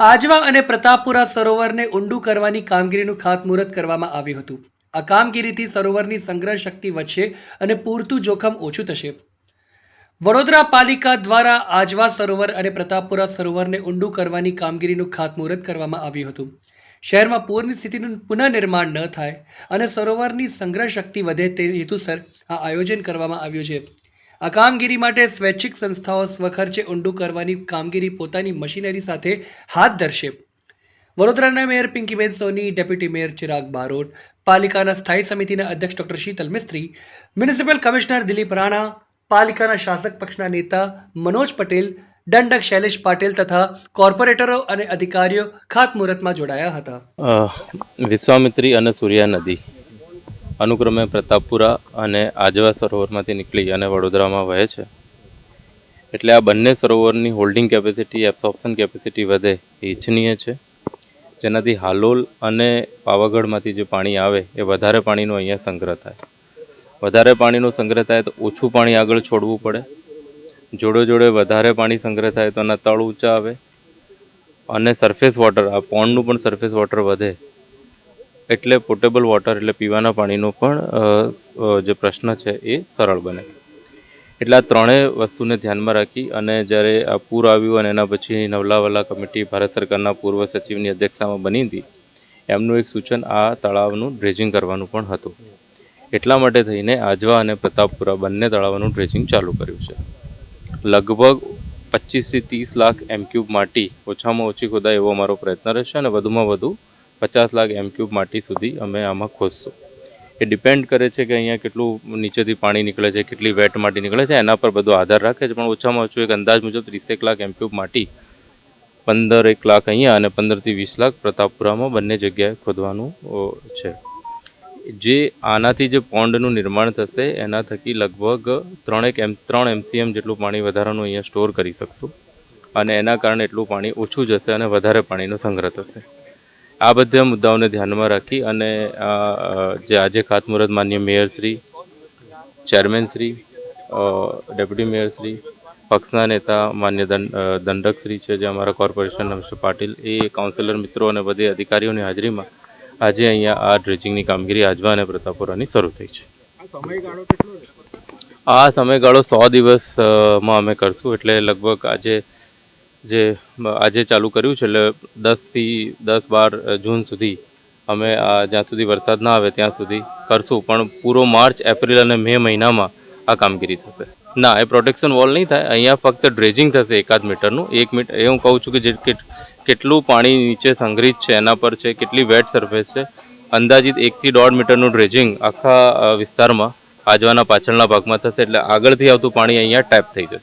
આજવા અને પ્રતાપપુરા સરોવરને ઊંડું કરવાની કામગીરીનું ખાતમુહૂર્ત કરવામાં આવ્યું હતું. આ કામગીરીથી સરોવરની સંગ્રહ શક્તિ વધશે અને પૂરતું જોખમ ઓછું થશે. વડોદરા પાલિકા દ્વારા આજવા સરોવર અને પ્રતાપપુરા સરોવરને ઊંડું કરવાની કામગીરીનું ખાતમુહૂર્ત કરવામાં આવ્યું હતું. શહેરમાં પૂરની સ્થિતિનું પુનઃનિર્માણ ન થાય અને સરોવરની સંગ્રહ શક્તિ વધે તે હેતુસર આ આયોજન કરવામાં આવ્યું છે. આ કામગીરી માટે સ્વૈચ્છિક સંસ્થાઓ સ્વખર્ચે ઊંડું કરવાની કામગીરી પોતાની મશીનરી સાથે હાથ ધરશે. વડોદરાના મેયર પિંકીબેન સોની, ડેપ્યુટી મેયર ચિરાગ બારોટ, પાલિકાના સ્થાયી સમિતિના અધ્યક્ષ ડોક્ટર શીતલ મિસ્ત્રી, મ્યુનિસિપલ કમિશનર દિલીપ રાણા, પાલિકાના શાસક પક્ષના નેતા મનોજ પટેલ, દંડક શૈલેષ પાટીલ તથા કોર્પોરેટરો અને અધિકારીઓ ખાતમુહૂર્તમાં જોડાયા હતા. વિશ્વામિત્રી અને સૂર્યા નદી અનુક્રમે પ્રતાપપુરા અને આજવા સરોવરમાંથી નીકળી અને વડોદરામાં વહે છે. એટલે આ બંને સરોવરની હોલ્ડિંગ કેપેસિટી, એબ્સોર્પ્શન કેપેસિટી વધે એ ઈચ્છનીય છે. જેનાથી હાલોલ અને પાવાગઢમાંથી જે પાણી આવે એ વધારે પાણીનો અહીંયા સંગ્રહ થાય. વધારે પાણીનો સંગ્રહ થાય તો ઓછું પાણી આગળ છોડવું પડે. જોડે જોડે વધારે પાણી સંગ્રહ થાય તો એના તળ ઊંચા આવે અને સરફેસ વોટર, આ પોન્ડનું પણ સરફેસ વોટર વધે. એટલે પોટેબલ વોટર એટલે પીવાના પાણીનો પણ જે પ્રશ્ન છે એ સરળ બને. એટલે આ ત્રણેય વસ્તુને ધ્યાનમાં રાખી અને જ્યારે આ પૂર આવ્યું અને એના પછી નવલાવાલા કમિટી ભારત સરકારના પૂર્વ સચિવની અધ્યક્ષતામાં બની હતી, એમનું એક સૂચન આ તળાવનું ડ્રેજિંગ કરવાનું પણ હતું. એટલા માટે થઈને આજવા અને પ્રતાપપુરા બંને તળાવનું ડ્રેજિંગ ચાલુ કર્યું છે. લગભગ 25 થી 30 લાખ M³ માટી ઓછામાં ઓછી ખોદાય એવો અમારો પ્રયત્ન રહેશે અને વધુમાં વધુ 50 લાખ M³ માટી સુધી અમે આમાં ખોદશું. એ ડિપેન્ડ કરે છે કે અહીંયા કેટલું નીચેથી પાણી નીકળે છે, કેટલી વેટ માટી નીકળે છે, એના પર બધો આધાર રાખે છે. પણ ઓછામાં ઓછું એક અંદાજ મુજબ 30 લાખ M³ માટી, 15 લાખ અહીંયા અને 15 થી 20 લાખ પ્રતાપપુરામાં બંને જગ્યાએ ખોદવાનું છે. જે આનાથી જે પોન્ડનું નિર્માણ થશે એના થકી લગભગ 3 MCM જેટલું પાણી વધારાનું અહીંયા સ્ટોર કરી શકશું અને એના કારણે એટલું પાણી ઓછું જશે અને વધારે પાણીનો સંગ્રહ થશે. આ બધા મુદ્દાઓને ધ્યાનમાં રાખી અને જે આજે ખાતમુહૂર્ત માન્ય મેયરશ્રી, ચેરમેનશ્રી, ડેપ્યુટી મેયરશ્રી, પક્ષના નેતા માન્ય દંડકશ્રી છે, જે અમારા કોર્પોરેશનના મિસ્ટર પાટીલ, એ કાઉન્સિલર મિત્રો અને બધે અધિકારીઓની હાજરીમાં આજે અહીંયા આ ડ્રેજિંગની કામગીરી આજવા અને પ્રતાપપુરાની શરૂ થઈ છે. આ સમયગાળો 100 દિવસમાં અમે કરશું. એટલે લગભગ આજે ચાલુ કર્યું છે એટલે 10-12 જૂન સુધી અમે જ્યાં સુધી વરસાદ ના આવે ત્યાં સુધી કરશું. પણ પૂરો માર્ચ, એપ્રિલ અને મે મહિનામાં આ કામગીરી થશે. ના, એ પ્રોટેક્શન વોલ નહીં થાય. અહીંયા ફક્ત ડ્રેજિંગ થશે 1 મીટરનું. 1 મીટર એ હું કહું છું કે કેટલું પાણી નીચે સંગ્રહિત છે એના પર છે, કેટલી વેટ સરફેસ છે. અંદાજિત 1 થી 1.5 મીટરનું ડ્રેજિંગ આખા વિસ્તારમાં આજવાના પાછળના ભાગમાં થશે. એટલે આગળથી આવતું પાણી અહીંયા ટેપ થઈ જશે.